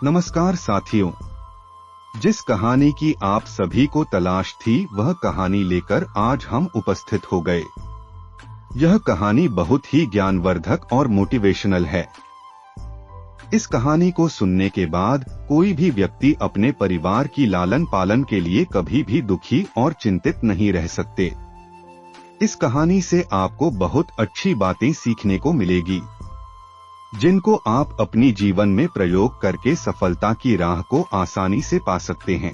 नमस्कार साथियों, जिस कहानी की आप सभी को तलाश थी वह कहानी लेकर आज हम उपस्थित हो गए। यह कहानी बहुत ही ज्ञानवर्धक और मोटिवेशनल है। इस कहानी को सुनने के बाद कोई भी व्यक्ति अपने परिवार की लालन पालन के लिए कभी भी दुखी और चिंतित नहीं रह सकते। इस कहानी से आपको बहुत अच्छी बातें सीखने को मिलेगी, जिनको आप अपनी जीवन में प्रयोग करके सफलता की राह को आसानी से पा सकते हैं।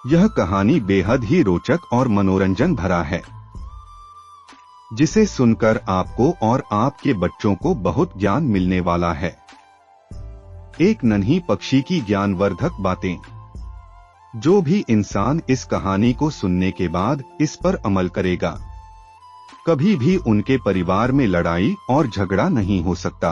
यह कहानी बेहद ही रोचक और मनोरंजन भरा है, जिसे सुनकर आपको और आपके बच्चों को बहुत ज्ञान मिलने वाला है। एक नन्ही पक्षी की ज्ञानवर्धक बातें। जो भी इंसान इस कहानी को सुनने के बाद इस पर अमल करेगा, कभी भी उनके परिवार में लड़ाई और झगड़ा नहीं हो सकता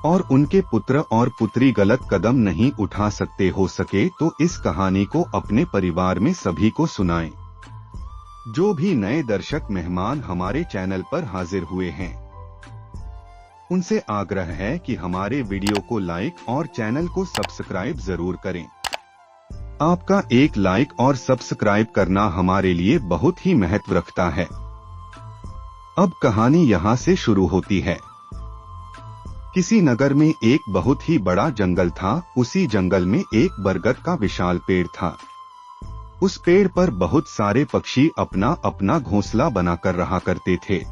और उनके पुत्र और पुत्री गलत कदम नहीं उठा सकते। हो सके तो इस कहानी को अपने परिवार में सभी को सुनाएं। जो भी नए दर्शक मेहमान हमारे चैनल पर हाजिर हुए हैं, उनसे आग्रह है कि हमारे वीडियो को लाइक और चैनल को सब्सक्राइब जरूर करें। आपका एक लाइक और सब्सक्राइब करना हमारे लिए बहुत ही महत्व रखता है। अब कहानी यहाँ से शुरू होती है। किसी नगर में एक बहुत ही बड़ा जंगल था। उसी जंगल में एक बरगद का विशाल पेड़ था। उस पेड़ पर बहुत सारे पक्षी अपना अपना घोंसला बनाकर रहा करते थे।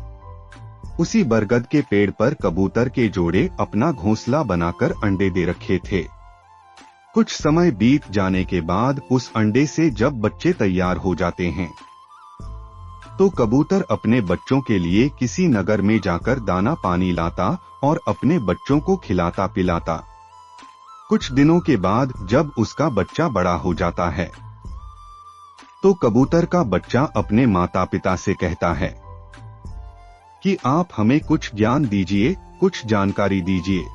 उसी बरगद के पेड़ पर कबूतर के जोड़े अपना घोंसला बनाकर अंडे दे रखे थे। कुछ समय बीत जाने के बाद उस अंडे से जब बच्चे तैयार हो जाते हैं, तो कबूतर अपने बच्चों के लिए किसी नगर में जाकर दाना पानी लाता और अपने बच्चों को खिलाता पिलाता। कुछ दिनों के बाद जब उसका बच्चा बड़ा हो जाता है, तो कबूतर का बच्चा अपने माता पिता से कहता है कि आप हमें कुछ ज्ञान दीजिए, कुछ जानकारी दीजिए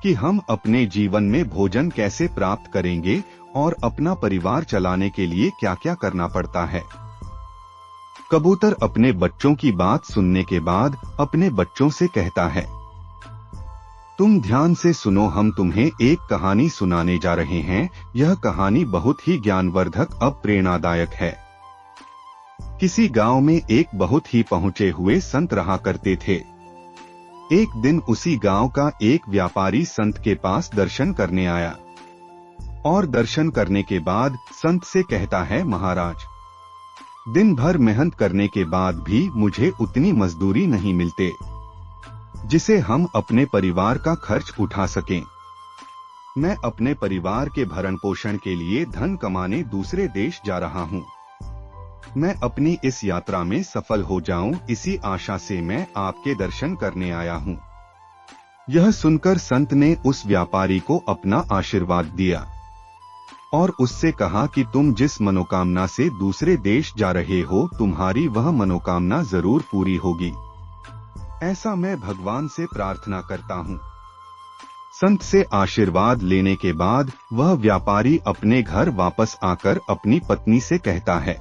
कि हम अपने जीवन में भोजन कैसे प्राप्त करेंगे और अपना परिवार चलाने के लिए क्या क्या करना पड़ता है। कबूतर अपने बच्चों की बात सुनने के बाद अपने बच्चों से कहता है, तुम ध्यान से सुनो, हम तुम्हें एक कहानी सुनाने जा रहे हैं। यह कहानी बहुत ही ज्ञानवर्धक और प्रेरणादायक है। किसी गांव में एक बहुत ही पहुंचे हुए संत रहा करते थे। एक दिन उसी गांव का एक व्यापारी संत के पास दर्शन करने आया और दर्शन करने के बाद संत से कहता है, महाराज, दिन भर मेहनत करने के बाद भी मुझे उतनी मजदूरी नहीं मिलते जिसे हम अपने परिवार का खर्च उठा सकें। मैं अपने परिवार के भरण पोषण के लिए धन कमाने दूसरे देश जा रहा हूँ। मैं अपनी इस यात्रा में सफल हो जाऊं, इसी आशा से मैं आपके दर्शन करने आया हूँ। यह सुनकर संत ने उस व्यापारी को अपना आशीर्वाद दिया और उससे कहा कि तुम जिस मनोकामना से दूसरे देश जा रहे हो, तुम्हारी वह मनोकामना जरूर पूरी होगी। ऐसा मैं भगवान से प्रार्थना करता हूँ। संत से आशीर्वाद लेने के बाद वह व्यापारी अपने घर वापस आकर अपनी पत्नी से कहता है,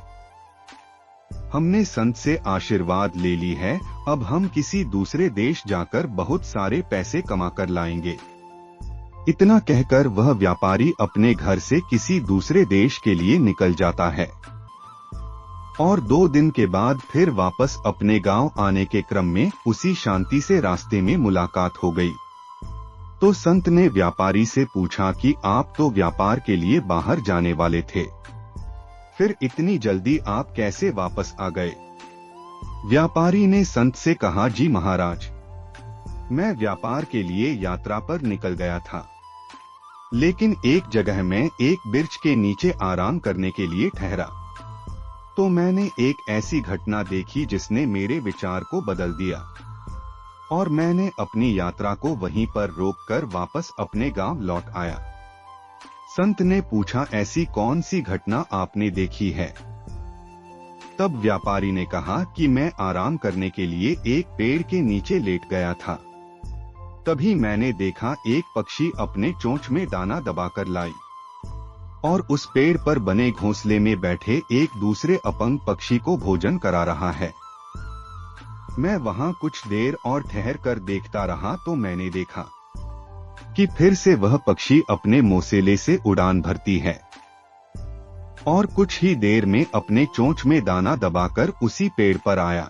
हमने संत से आशीर्वाद ले ली है, अब हम किसी दूसरे देश जाकर बहुत सारे पैसे कमा कर लाएंगे। इतना कहकर वह व्यापारी अपने घर से किसी दूसरे देश के लिए निकल जाता है और 2 दिन के बाद फिर वापस अपने गांव आने के क्रम में उसी शांति से रास्ते में मुलाकात हो गई। तो संत ने व्यापारी से पूछा कि आप तो व्यापार के लिए बाहर जाने वाले थे, फिर इतनी जल्दी आप कैसे वापस आ गए? व्यापारी ने संत से कहा, जी महाराज, मैं व्यापार के लिए यात्रा पर निकल गया था, लेकिन एक जगह मैं एक वृक्ष के नीचे आराम करने के लिए ठहरा, तो मैंने एक ऐसी घटना देखी जिसने मेरे विचार को बदल दिया और मैंने अपनी यात्रा को वहीं पर रोककर वापस अपने गांव लौट आया। संत ने पूछा, ऐसी कौन सी घटना आपने देखी है? तब व्यापारी ने कहा कि मैं आराम करने के लिए एक पेड़ के नीचे लेट गया था। तभी मैंने देखा एक पक्षी अपने चोंच में दाना दबाकर लाई और उस पेड़ पर बने घोंसले में बैठे एक दूसरे अपंग पक्षी को भोजन करा रहा है। मैं वहां कुछ देर और ठहर कर देखता रहा तो मैंने देखा कि फिर से वह पक्षी अपने मोसेले से उड़ान भरती है और कुछ ही देर में अपने चोंच में दाना दबाकर उसी पेड़ पर आया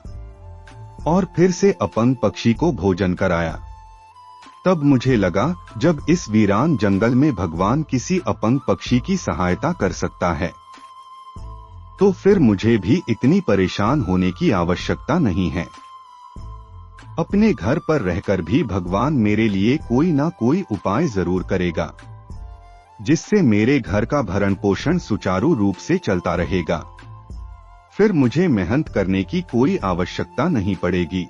और फिर से अपंग पक्षी को भोजन कराया। तब मुझे लगा, जब इस वीरान जंगल में भगवान किसी अपंग पक्षी की सहायता कर सकता है, तो फिर मुझे भी इतनी परेशान होने की आवश्यकता नहीं है। अपने घर पर रहकर भी भगवान मेरे लिए कोई ना कोई उपाय जरूर करेगा, जिससे मेरे घर का भरण पोषण सुचारू रूप से चलता रहेगा। फिर मुझे मेहनत करने की कोई आवश्यकता नहीं पड़ेगी।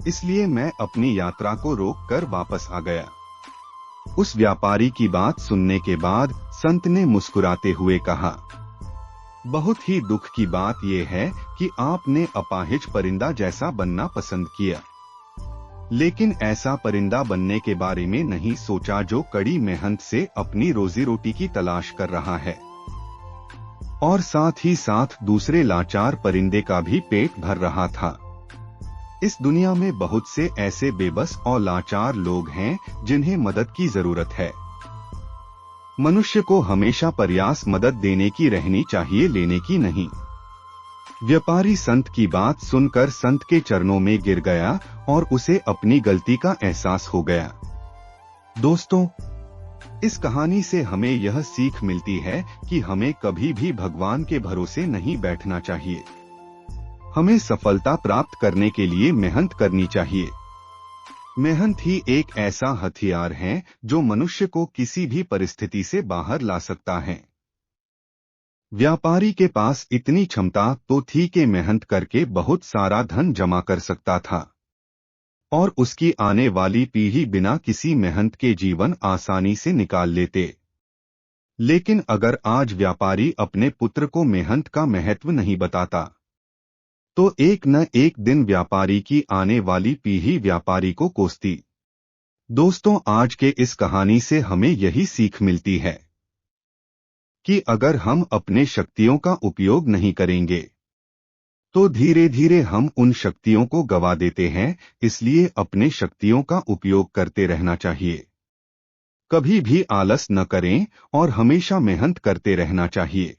इसलिए मैं अपनी यात्रा को रोककर वापस आ गया। उस व्यापारी की बात सुनने के बाद संत ने मुस्कुराते हुए कहा, बहुत ही दुख की बात यह है कि आपने अपाहिज परिंदा जैसा बनना पसंद किया, लेकिन ऐसा परिंदा बनने के बारे में नहीं सोचा जो कड़ी मेहनत से अपनी रोजी रोटी की तलाश कर रहा है और साथ ही साथ दूसरे लाचार परिंदे का भी पेट भर रहा था। इस दुनिया में बहुत से ऐसे बेबस और लाचार लोग हैं जिन्हें मदद की जरूरत है। मनुष्य को हमेशा प्रयास मदद देने की रहनी चाहिए, लेने की नहीं। व्यापारी संत की बात सुनकर संत के चरणों में गिर गया और उसे अपनी गलती का एहसास हो गया। दोस्तों, इस कहानी से हमें यह सीख मिलती है कि हमें कभी भी भगवान के भरोसे नहीं बैठना चाहिए। हमें सफलता प्राप्त करने के लिए मेहनत करनी चाहिए। मेहनत ही एक ऐसा हथियार है जो मनुष्य को किसी भी परिस्थिति से बाहर ला सकता है। व्यापारी के पास इतनी क्षमता तो थी कि मेहनत करके बहुत सारा धन जमा कर सकता था और उसकी आने वाली पीढ़ी बिना किसी मेहनत के जीवन आसानी से निकाल लेते। लेकिन अगर आज व्यापारी अपने पुत्र को मेहनत का महत्व नहीं बताता, तो एक न एक दिन व्यापारी की आने वाली पीढ़ी व्यापारी को कोसती। दोस्तों, आज के इस कहानी से हमें यही सीख मिलती है कि अगर हम अपने शक्तियों का उपयोग नहीं करेंगे, तो धीरे धीरे हम उन शक्तियों को गवा देते हैं। इसलिए अपने शक्तियों का उपयोग करते रहना चाहिए। कभी भी आलस न करें और हमेशा मेहनत करते रहना चाहिए।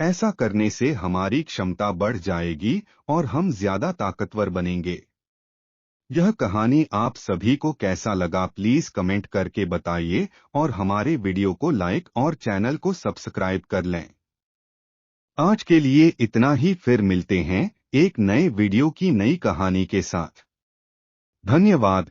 ऐसा करने से हमारी क्षमता बढ़ जाएगी और हम ज्यादा ताकतवर बनेंगे। यह कहानी आप सभी को कैसा लगा प्लीज कमेंट करके बताइए और हमारे वीडियो को लाइक और चैनल को सब्सक्राइब कर लें। आज के लिए इतना ही, फिर मिलते हैं एक नए वीडियो की नई कहानी के साथ। धन्यवाद।